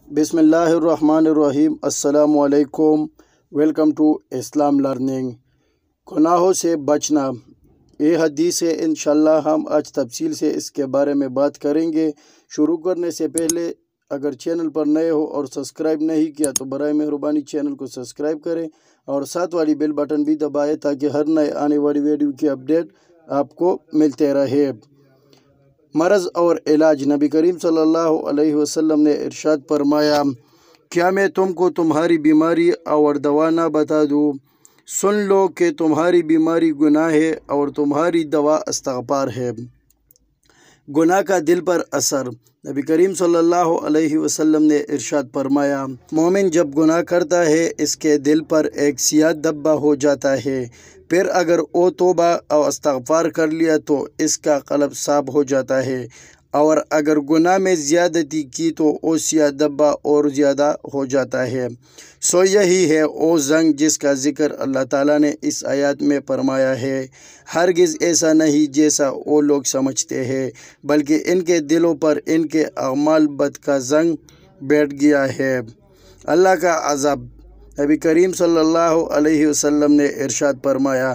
بسم اللہ الرحمن الرحیم۔ السلام علیکم۔ Welcome to Islam learning. گناہوں سے بچنا، یہ حدیث ہے۔ انشاءاللہ ہم آج تفصیل سے اس کے بارے میں بات کریں گے۔ شروع کرنے سے پہلے اگر چینل پر نئے ہو اور سبسکرائب نہیں کیا تو برائے مہربانی چینل کو سبسکرائب کریں اور ساتھ والی بیل بٹن بھی دبائیں تاکہ ہر نئے آنے والی ویڈیو کی اپڈیٹ آپ کو ملتے رہے۔ مرض اور علاج۔ نبی کریم صلی اللہ علیہ وسلم نے ارشاد فرمایا، کیا میں تم کو تمہاری بیماری اور دوا نہ بتا دوں؟ سن لو کہ تمہاری بیماری گناہ ہے اور تمہاری دوا استغفار ہے۔ گناہ کا دل پر اثر۔ نبی کریم صلی اللہ علیہ وسلم نے ارشاد فرمایا، مومن جب گناہ کرتا ہے اس کے دل پر ایک سیاہ دھبا ہو جاتا ہے، پھر اگر وہ توبہ اور استغفار کر لیا تو اس کا قلب صاف ہو جاتا ہے، اور اگر گناہ میں زیادتی کی تو وہ سیاہ دھبا اور زیادہ ہو جاتا ہے۔ سو یہی ہے وہ زنگ جس کا ذکر اللہ تعالیٰ نے اس آیات میں فرمایا ہے۔ ہرگز ایسا نہیں جیسا وہ لوگ سمجھتے ہیں، بلکہ ان کے دلوں پر ان کے اعمال بد کا زنگ بیٹھ گیا ہے۔ اللہ کا عذاب۔ نبی کریم صلی اللہ علیہ وسلم نے ارشاد فرمایا،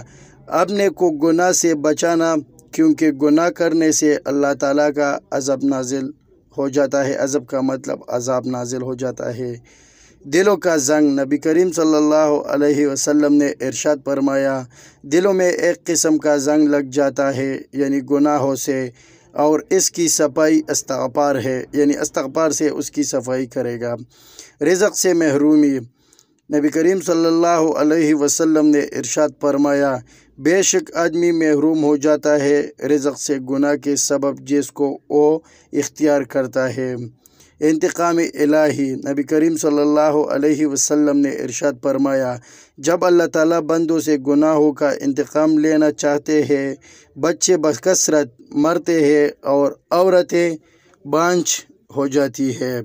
اپنے کو گناہ سے بچانا، کیونکہ گناہ کرنے سے اللہ تعالیٰ کا عذاب نازل ہو جاتا ہے۔ عذاب کا مطلب عذاب نازل ہو جاتا ہے۔ دلوں کا زنگ۔ نبی کریم صلی اللہ علیہ وسلم نے ارشاد فرمایا، دلوں میں ایک قسم کا زنگ لگ جاتا ہے، یعنی گناہوں سے، اور اس کی صفائی استغفار ہے، یعنی استغفار سے اس کی صفائی کرے گا۔ رزق سے محرومی۔ نبی کریم صلی اللہ علیہ وسلم نے ارشاد فرمایا، بے شک آدمی محروم ہو جاتا ہے رزق سے گناہ کے سبب جس کو وہ اختیار کرتا ہے۔ انتقام الہی۔ نبی کریم صلی اللہ علیہ وسلم نے ارشاد فرمایا، جب اللہ تعالیٰ بندوں سے گناہوں کا انتقام لینا چاہتے ہیں، بچے بکثرت مرتے ہیں اور عورتیں بانجھ ہو جاتی ہے۔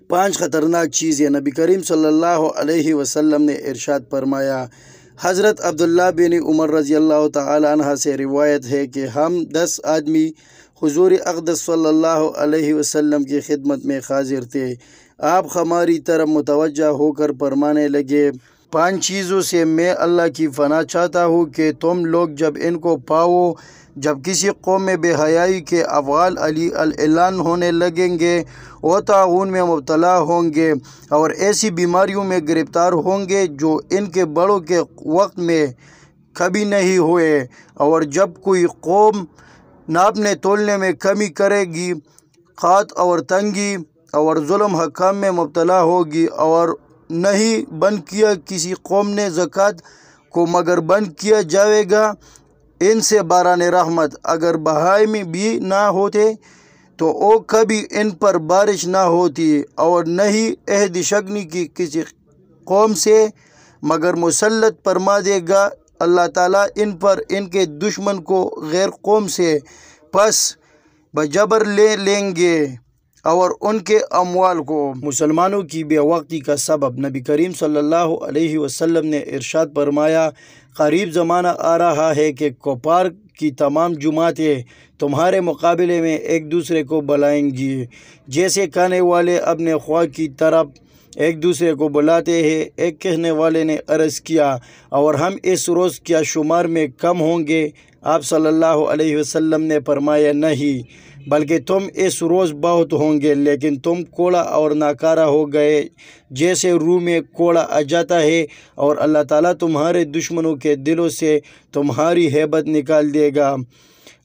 5 خطرناک چیزیں۔ نبی کریم صلی اللہ علیہ وسلم نے ارشاد فرمایا، حضرت عبداللہ بن عمر رضی اللہ تعالی عنہ سے روایت ہے کہ ہم 10 آدمی حضور اقدس صلی اللہ علیہ وسلم کی خدمت میں حاضر تھے۔ آپ ہماری طرف متوجہ ہو کر فرمانے لگے، 5 چیزوں سے میں اللہ کی پناہ چاہتا ہوں کہ تم لوگ جب ان کو پاؤ، جب کسی قوم میں بے حیائی کے افعال اعلان ہونے لگیں گے، وہ طاعون میں مبتلا ہوں گے اور ایسی بیماریوں میں گرفتار ہوں گے جو ان کے بڑوں کے وقت میں کبھی نہیں ہوئے، اور جب کوئی قوم ناپنے تولنے میں کمی کرے گی، قحط اور تنگی اور ظلم حکام میں مبتلا ہوگی، اور نہیں بند کیا کسی قوم نے زکوٰۃ کو مگر بند کیا جائے گا ان سے باران رحمت، اگر بہائم بھی نہ ہوتے تو وہ کبھی ان پر بارش نہ ہوتی، اور نہیں عہد شکنی کی کسی قوم سے مگر مسلط فرما دے گا اللہ تعالیٰ ان پر ان کے دشمن کو غیر قوم سے، پس بجبر لے لیں گے اور ان کے اموال کو۔ مسلمانوں کی بے وقتی کا سبب۔ نبی کریم صلی اللہ علیہ وسلم نے ارشاد فرمایا، قریب زمانہ آ رہا ہے کہ کفار کی تمام جماعتیں تمہارے مقابلے میں ایک دوسرے کو بلائیں گی، جیسے کھانے والے اپنے خواہ کی طرف ایک دوسرے کو بلاتے ہیں۔ ایک کہنے والے نے عرض کیا، اور ہم اس روز کیا شمار میں کم ہوں گے؟ آپ صلی اللہ علیہ وسلم نے فرمایا، نہیں، بلکہ تم اس روز بہت ہوں گے، لیکن تم کوڑا اور ناکارہ ہو گئے، جیسے روح میں کوڑا آ جاتا ہے، اور اللہ تعالیٰ تمہارے دشمنوں کے دلوں سے تمہاری ہیبت نکال دے گا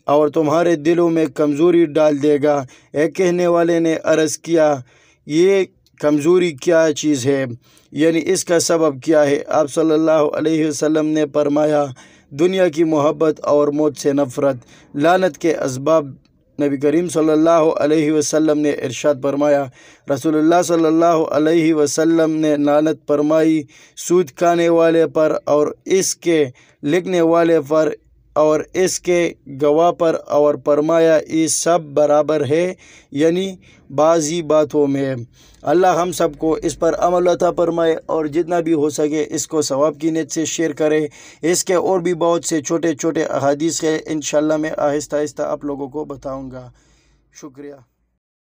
اور تمہارے دلوں میں کمزوری ڈال دے گا۔ ایک کہنے والے نے عرض کیا، یہ کمزوری کیا چیز ہے، یعنی اس کا سبب کیا ہے؟ آپ صلی اللہ علیہ وسلم نے فرمایا، دنیا کی محبت اور موت سے نفرت۔ لعنت کے اسباب۔ نبی کریم صلی اللہ علیہ وسلم نے ارشاد فرمایا، رسول اللہ صلی اللہ علیہ وسلم نے لعنت فرمائی سود کھانے والے پر اور اس کے لکھنے والے پر اور اس کے گواہ پر، اور فرمایا یہ سب برابر ہے، یعنی بعضی باتوں میں۔ اللہ ہم سب کو اس پر عمل عطا فرمائے، اور جتنا بھی ہو سکے اس کو ثواب کی نیت سے شیئر کرے۔ اس کے اور بھی بہت سے چھوٹے چھوٹے احادیث ہیں، انشاءاللہ میں آہستہ آہستہ آپ لوگوں کو بتاؤں گا۔ شکریہ۔